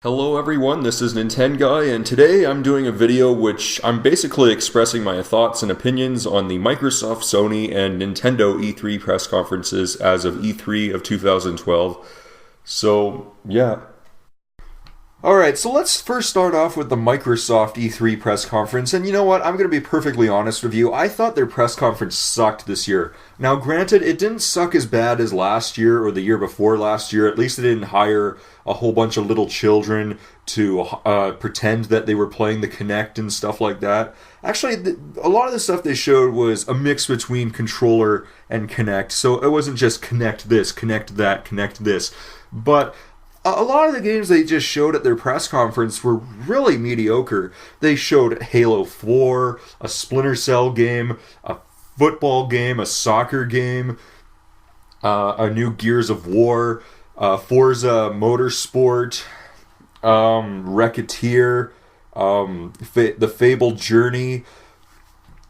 Hello everyone, this is Nintendo, and today I'm doing a video which I'm basically expressing my thoughts and opinions on the Microsoft, Sony, and Nintendo E3 press conferences as of E3 of 2012. So, yeah. Alright, so let's first start off with the Microsoft E3 press conference, and you know what, I'm going to be perfectly honest with you, I thought their press conference sucked this year. Now granted, it didn't suck as bad as last year or the year before last year, at least it didn't hire a whole bunch of little children to pretend that they were playing the Kinect and stuff like that. Actually, a lot of the stuff they showed was a mix between controller and Kinect, so it wasn't just Kinect this, Kinect that, Kinect this, but a lot of the games they just showed at their press conference were really mediocre. They showed Halo 4, a Splinter Cell game, a football game, a soccer game, a new Gears of War, Forza Motorsport, Racketeer, the Fable Journey.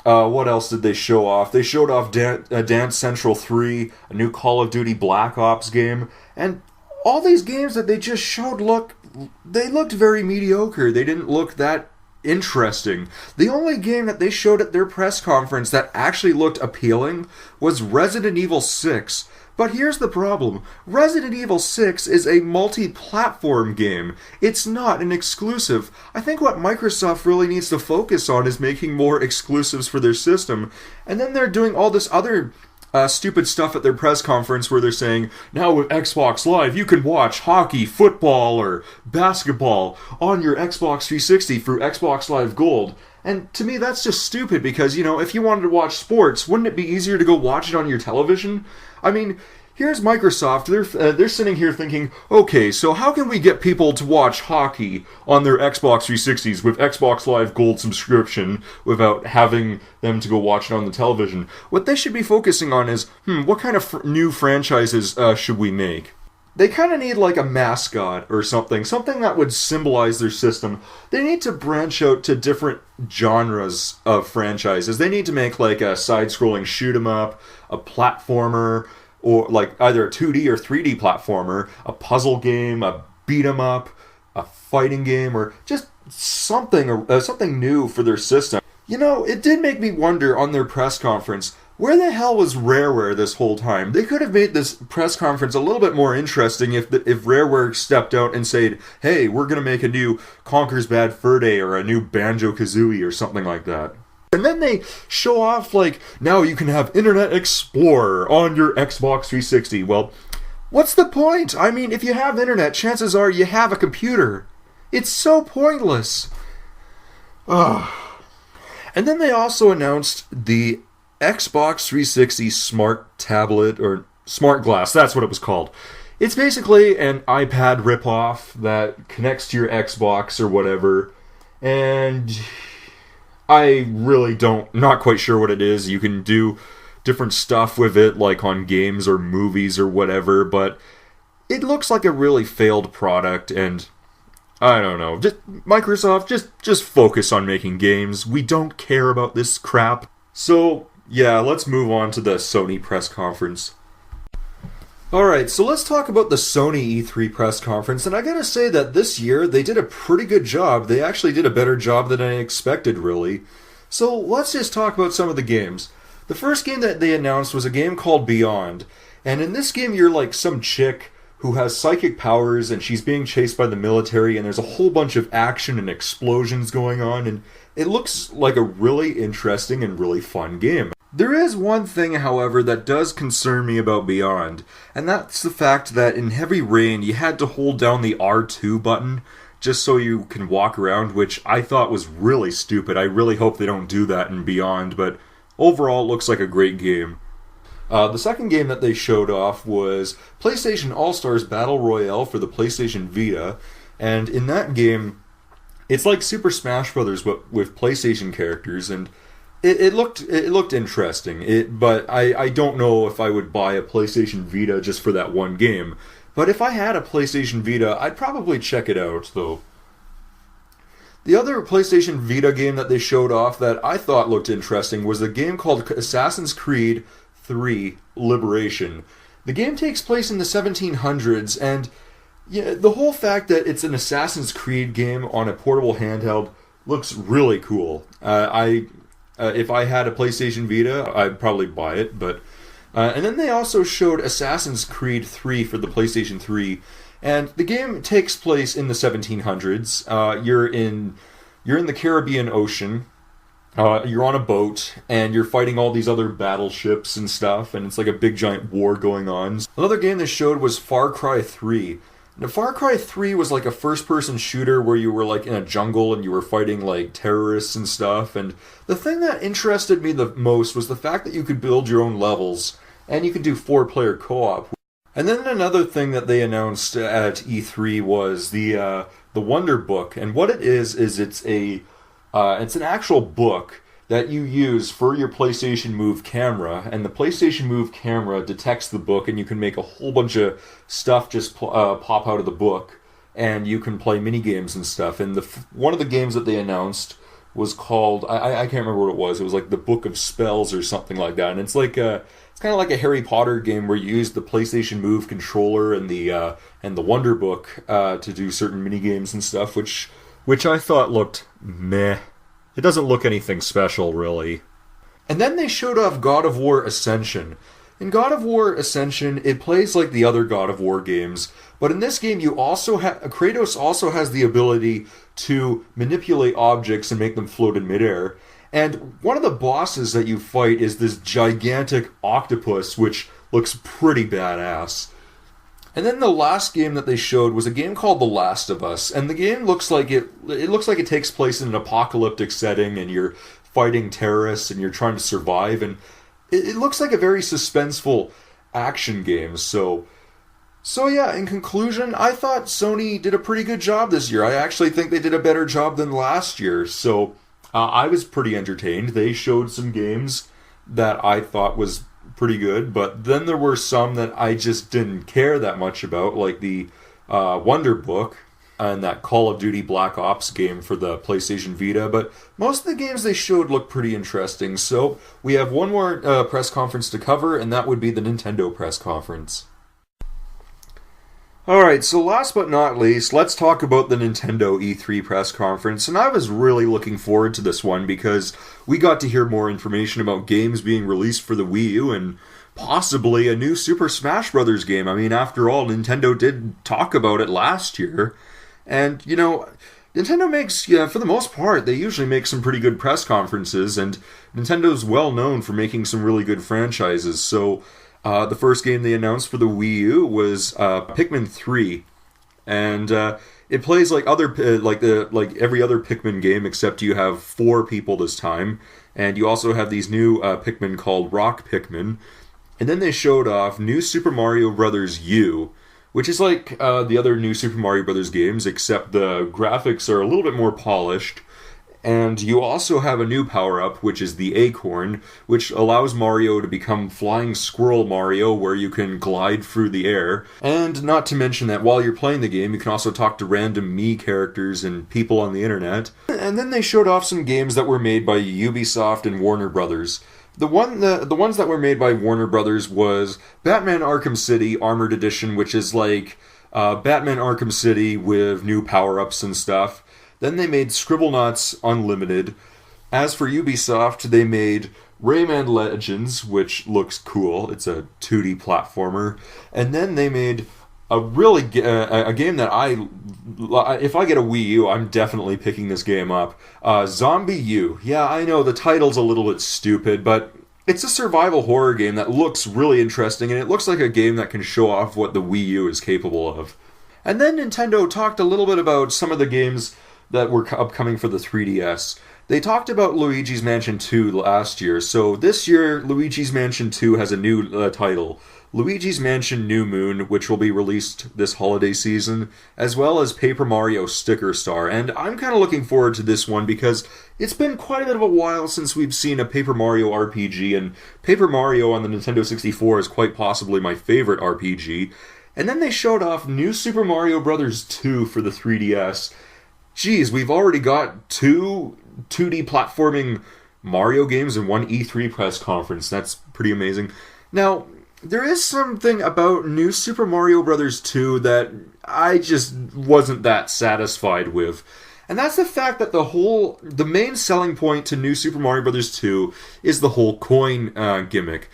What else did they show off? They showed off Dance Central 3, a new Call of Duty Black Ops game, and all these games that they just showed looked very mediocre. They didn't look that interesting. The only game that they showed at their press conference that actually looked appealing was Resident Evil 6. But here's the problem. Resident Evil 6 is a multi-platform game. It's not an exclusive. I think what Microsoft really needs to focus on is making more exclusives for their system. And then they're doing all this other stupid stuff at their press conference where they're saying, now with Xbox Live, you can watch hockey, football, or basketball on your Xbox 360 through Xbox Live Gold. And to me, that's just stupid because, you know, if you wanted to watch sports, wouldn't it be easier to go watch it on your television? I mean, here's Microsoft, they're sitting here thinking, okay, so how can we get people to watch hockey on their Xbox 360s with Xbox Live Gold subscription without having them to go watch it on the television? What they should be focusing on is, what kind of new franchises should we make? They kind of need like a mascot or something that would symbolize their system. They need to branch out to different genres of franchises. They need to make like a side-scrolling shoot-'em-up, a platformer, or like either a 2D or 3D platformer, a puzzle game, a beat-'em-up, a fighting game, or just something new for their system. You know, it did make me wonder on their press conference, where the hell was Rareware this whole time? They could have made this press conference a little bit more interesting if Rareware stepped out and said, hey, we're going to make a new Conker's Bad Fur Day or a new Banjo-Kazooie or something like that. And then they show off, like, now you can have Internet Explorer on your Xbox 360. Well, what's the point? I mean, if you have internet, chances are you have a computer. It's so pointless. Ugh. And then they also announced the Xbox 360 Smart Tablet, or Smart Glass, that's what it was called. It's basically an iPad ripoff that connects to your Xbox or whatever, and I really not quite sure what it is. You can do different stuff with it, like on games or movies or whatever, but it looks like a really failed product, and I don't know. Microsoft, just focus on making games. We don't care about this crap. So, yeah, let's move on to the Sony press conference. Alright, so let's talk about the Sony E3 press conference, and I gotta say that this year they did a pretty good job. They actually did a better job than I expected, really. So let's just talk about some of the games. The first game that they announced was a game called Beyond, and in this game you're like some chick who has psychic powers and she's being chased by the military and there's a whole bunch of action and explosions going on, and it looks like a really interesting and really fun game. There is one thing, however, that does concern me about Beyond, and that's the fact that in Heavy Rain you had to hold down the R2 button just so you can walk around, which I thought was really stupid. I really hope they don't do that in Beyond, but overall it looks like a great game. The second game that they showed off was PlayStation All-Stars Battle Royale for the PlayStation Vita, and in that game, it's like Super Smash Bros. With PlayStation characters, and it looked interesting. But I don't know if I would buy a PlayStation Vita just for that one game. But if I had a PlayStation Vita, I'd probably check it out, though. The other PlayStation Vita game that they showed off that I thought looked interesting was a game called Assassin's Creed 3 Liberation. The game takes place in the 1700s, and Yeah, the whole fact that it's an Assassin's Creed game on a portable handheld looks really cool. If I had a PlayStation Vita, I'd probably buy it. But and then they also showed Assassin's Creed 3 for the PlayStation 3, and the game takes place in the 1700s. You're in the Caribbean Ocean. You're on a boat, and you're fighting all these other battleships and stuff, and it's like a big giant war going on. Another game they showed was Far Cry 3. Now, Far Cry 3 was like a first-person shooter where you were like in a jungle and you were fighting like terrorists and stuff, and the thing that interested me the most was the fact that you could build your own levels, and you could do 4-player co-op. And then another thing that they announced at E3 was the Wonder Book, and what it is it's an actual book that you use for your PlayStation Move camera, and the PlayStation Move camera detects the book, and you can make a whole bunch of stuff just pop out of the book, and you can play mini games and stuff. And one of the games that they announced was called I can't remember what it was. It was like the Book of Spells or something like that, and it's like it's kind of like a Harry Potter game where you use the PlayStation Move controller and the Wonder Book to do certain mini games and stuff, which I thought looked meh. It doesn't look anything special, really. And then they showed off God of War Ascension. In God of War Ascension, it plays like the other God of War games, but in this game, Kratos also has the ability to manipulate objects and make them float in midair. And one of the bosses that you fight is this gigantic octopus, which looks pretty badass. And then the last game that they showed was a game called The Last of Us, and the game looks like it looks like it takes place in an apocalyptic setting, and you're fighting terrorists and you're trying to survive, and it looks like a very suspenseful action game. So yeah, in conclusion, I thought Sony did a pretty good job this year. I actually think they did a better job than last year. So I was pretty entertained. They showed some games that I thought was pretty good, but then there were some that I just didn't care that much about, like the Wonder Book and that Call of Duty Black Ops game for the PlayStation Vita, but most of the games they showed looked pretty interesting. So we have one more press conference to cover, and that would be the Nintendo press conference. Alright, so last but not least, let's talk about the Nintendo E3 press conference, and I was really looking forward to this one because we got to hear more information about games being released for the Wii U and possibly a new Super Smash Bros. Game. I mean, after all, Nintendo did talk about it last year, and, you know, Nintendo makes, for the most part, they usually make some pretty good press conferences, and Nintendo's well known for making some really good franchises, so the first game they announced for the Wii U was Pikmin 3, and it plays like every other Pikmin game, except you have 4 people this time, and you also have these new Pikmin called Rock Pikmin. And then they showed off New Super Mario Bros. U, which is like the other New Super Mario Bros. Games, except the graphics are a little bit more polished. And you also have a new power-up, which is the Acorn, which allows Mario to become Flying Squirrel Mario, where you can glide through the air. And not to mention that while you're playing the game, you can also talk to random Mii characters and people on the internet. And then they showed off some games that were made by Ubisoft and Warner Brothers. The ones that were made by Warner Brothers was Batman Arkham City Armored Edition, which is like Batman Arkham City with new power-ups and stuff. Then they made Scribblenauts Unlimited. As for Ubisoft, they made Rayman Legends, which looks cool. It's a 2D platformer. And then they made a game that if I get a Wii U, I'm definitely picking this game up. Zombie U. Yeah, I know the title's a little bit stupid, but it's a survival horror game that looks really interesting, and it looks like a game that can show off what the Wii U is capable of. And then Nintendo talked a little bit about some of the games that were upcoming for the 3DS. They talked about Luigi's Mansion 2 last year, so this year Luigi's Mansion 2 has a new title. Luigi's Mansion New Moon, which will be released this holiday season, as well as Paper Mario Sticker Star. And I'm kind of looking forward to this one because it's been quite a bit of a while since we've seen a Paper Mario RPG, and Paper Mario on the Nintendo 64 is quite possibly my favorite RPG. And then they showed off New Super Mario Bros. 2 for the 3DS. Geez, we've already got 2 2D platforming Mario games in one E3 press conference. That's pretty amazing. Now, there is something about New Super Mario Bros. 2 that I just wasn't that satisfied with. And that's the fact that the main selling point to New Super Mario Bros. 2 is the whole coin gimmick.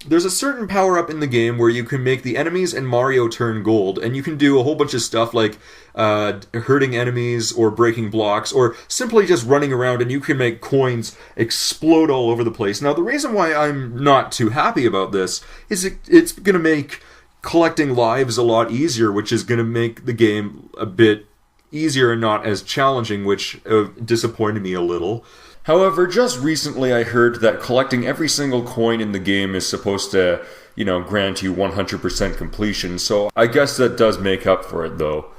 There's a certain power-up in the game where you can make the enemies and Mario turn gold, and you can do a whole bunch of stuff like hurting enemies or breaking blocks, or simply just running around, and you can make coins explode all over the place. Now, the reason why I'm not too happy about this is it's going to make collecting lives a lot easier, which is going to make the game a bit easier and not as challenging, which disappointed me a little. However, just recently I heard that collecting every single coin in the game is supposed to, grant you 100% completion, so I guess that does make up for it, though.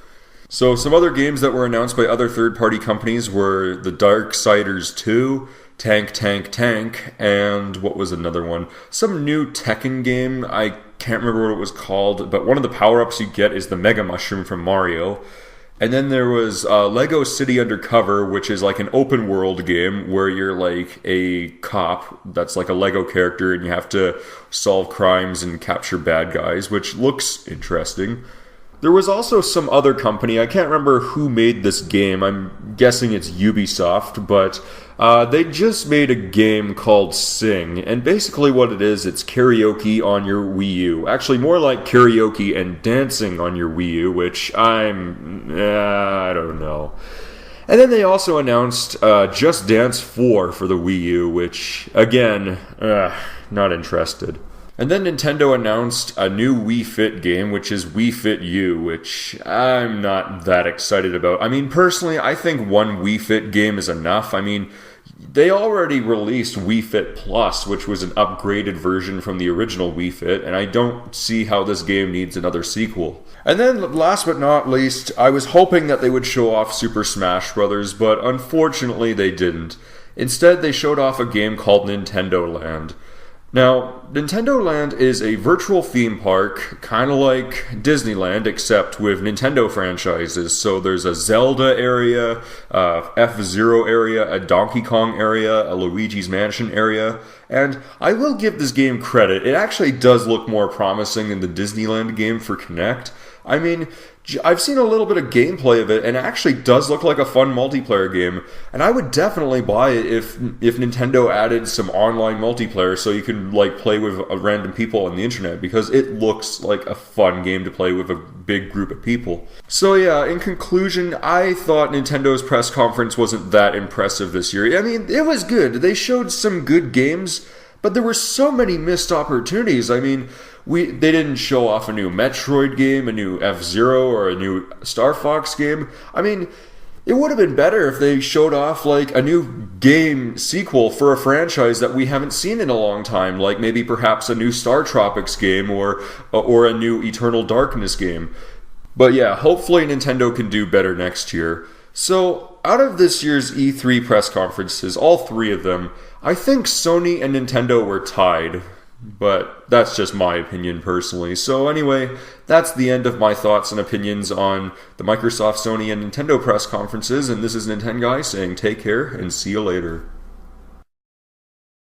So some other games that were announced by other third-party companies were the Darksiders 2, Tank Tank Tank, and what was another one? Some new Tekken game, I can't remember what it was called, but one of the power-ups you get is the Mega Mushroom from Mario. And then there was Lego City Undercover, which is like an open world game where you're like a cop that's like a Lego character and you have to solve crimes and capture bad guys, which looks interesting. There was also some other company, I can't remember who made this game, I'm guessing it's Ubisoft, but they just made a game called Sing, and basically what it is, it's karaoke on your Wii U. Actually, more like karaoke and dancing on your Wii U, which I don't know. And then they also announced Just Dance 4 for the Wii U, which, again, not interested. And then Nintendo announced a new Wii Fit game, which is Wii Fit U, which I'm not that excited about. I mean, personally, I think one Wii Fit game is enough. I mean, they already released Wii Fit Plus, which was an upgraded version from the original Wii Fit, and I don't see how this game needs another sequel. And then, last but not least, I was hoping that they would show off Super Smash Bros., but unfortunately they didn't. Instead, they showed off a game called Nintendo Land. Now, Nintendo Land is a virtual theme park, kind of like Disneyland, except with Nintendo franchises. So there's a Zelda area, a F-Zero area, a Donkey Kong area, a Luigi's Mansion area, and I will give this game credit. It actually does look more promising than the Disneyland game for Kinect. I mean, I've seen a little bit of gameplay of it, and it actually does look like a fun multiplayer game. And I would definitely buy it if Nintendo added some online multiplayer so you can play with random people on the internet, because it looks like a fun game to play with a big group of people. So yeah, in conclusion, I thought Nintendo's press conference wasn't that impressive this year. I mean, it was good. They showed some good games, but there were so many missed opportunities. I mean, they didn't show off a new Metroid game, a new F-Zero, or a new Star Fox game. I mean, it would have been better if they showed off a new game sequel for a franchise that we haven't seen in a long time, like maybe perhaps a new Star Tropics game or a new Eternal Darkness game. But yeah, hopefully Nintendo can do better next year. So, out of this year's E3 press conferences, all three of them, I think Sony and Nintendo were tied. But that's just my opinion personally. So anyway, that's the end of my thoughts and opinions on the Microsoft, Sony, and Nintendo press conferences. And this is Nintendo Guy saying take care and see you later.